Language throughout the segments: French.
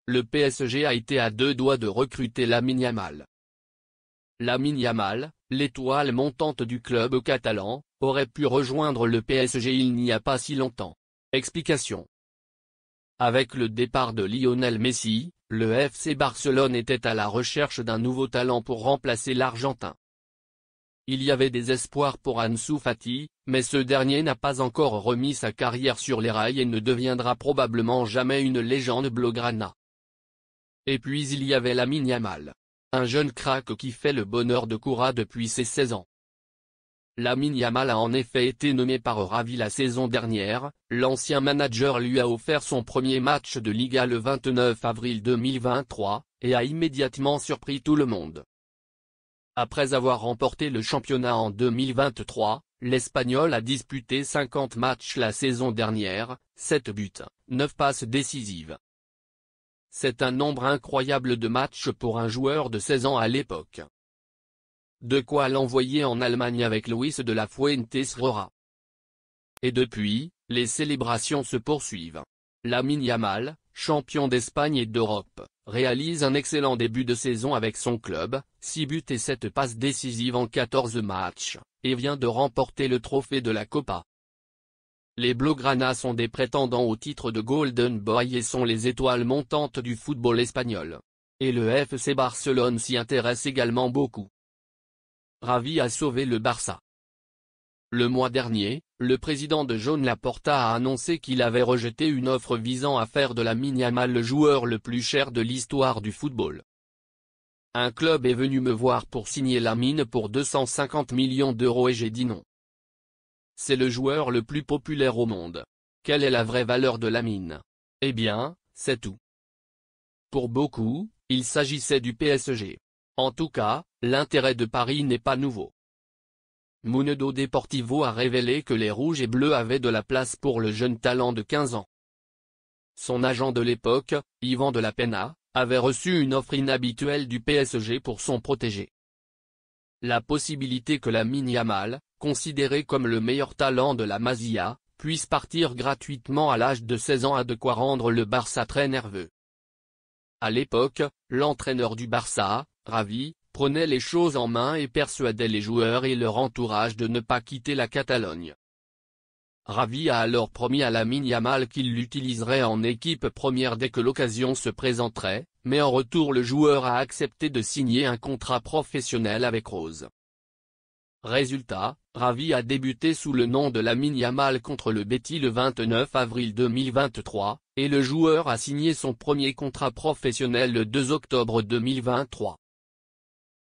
le PSG a été à deux doigts de recruter Lamine Yamal. Lamine Yamal, l'étoile montante du club catalan, aurait pu rejoindre le PSG il n'y a pas si longtemps. Explication. Avec le départ de Lionel Messi, le FC Barcelone était à la recherche d'un nouveau talent pour remplacer l'Argentin. Il y avait des espoirs pour Ansu Fati, mais ce dernier n'a pas encore remis sa carrière sur les rails et ne deviendra probablement jamais une légende blaugrana. Et puis il y avait Lamine Yamal. Un jeune crack qui fait le bonheur de Koura depuis ses 16 ans. Lamine Yamal a en effet été nommé par Ravi la saison dernière, l'ancien manager lui a offert son premier match de Liga le 29 avril 2023, et a immédiatement surpris tout le monde. Après avoir remporté le championnat en 2023, l'Espagnol a disputé 50 matchs la saison dernière, 7 buts, 9 passes décisives. C'est un nombre incroyable de matchs pour un joueur de 16 ans à l'époque. De quoi l'envoyer en Allemagne avec Luis de la Fuentes Rora. Et depuis, les célébrations se poursuivent. Lamine Yamal, champion d'Espagne et d'Europe, réalise un excellent début de saison avec son club, 6 buts et 7 passes décisives en 14 matchs, et vient de remporter le trophée de la Copa. Les Blaugrana sont des prétendants au titre de Golden Boy et sont les étoiles montantes du football espagnol. Et le FC Barcelone s'y intéresse également beaucoup. Ravi a sauvé le Barça. Le mois dernier, le président de Joan Laporta a annoncé qu'il avait rejeté une offre visant à faire de Lamine Yamal le joueur le plus cher de l'histoire du football. Un club est venu me voir pour signer Lamine pour 250 millions d'euros et j'ai dit non. C'est le joueur le plus populaire au monde. Quelle est la vraie valeur de Lamine? Eh bien, c'est tout. Pour beaucoup, il s'agissait du PSG. En tout cas, l'intérêt de Paris n'est pas nouveau. Mundo Deportivo a révélé que les Rouges et Bleus avaient de la place pour le jeune talent de 15 ans. Son agent de l'époque, Yvan de la Peña, avait reçu une offre inhabituelle du PSG pour son protégé. La possibilité que Lamine Yamal, considéré comme le meilleur talent de la Masia, puisse partir gratuitement à l'âge de 16 ans a de quoi rendre le Barça très nerveux. À l'époque, l'entraîneur du Barça, Ravi, prenait les choses en main et persuadait les joueurs et leur entourage de ne pas quitter la Catalogne. Ravi a alors promis à Lamine Yamal qu'il l'utiliserait en équipe première dès que l'occasion se présenterait, mais en retour le joueur a accepté de signer un contrat professionnel avec Rose. Résultat, Ravi a débuté sous le nom de Lamine Yamal contre le Betis le 29 avril 2023, et le joueur a signé son premier contrat professionnel le 2 octobre 2023.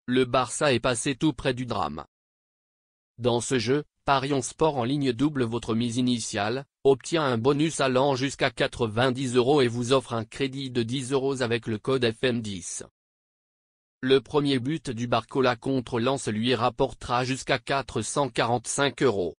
Le Barça est passé tout près du drame. Dans ce jeu, Parions Sport en ligne double votre mise initiale, obtient un bonus allant jusqu'à 90 € et vous offre un crédit de 10 € avec le code FM10. Le premier but du Barcola contre Lens lui rapportera jusqu'à 445 €.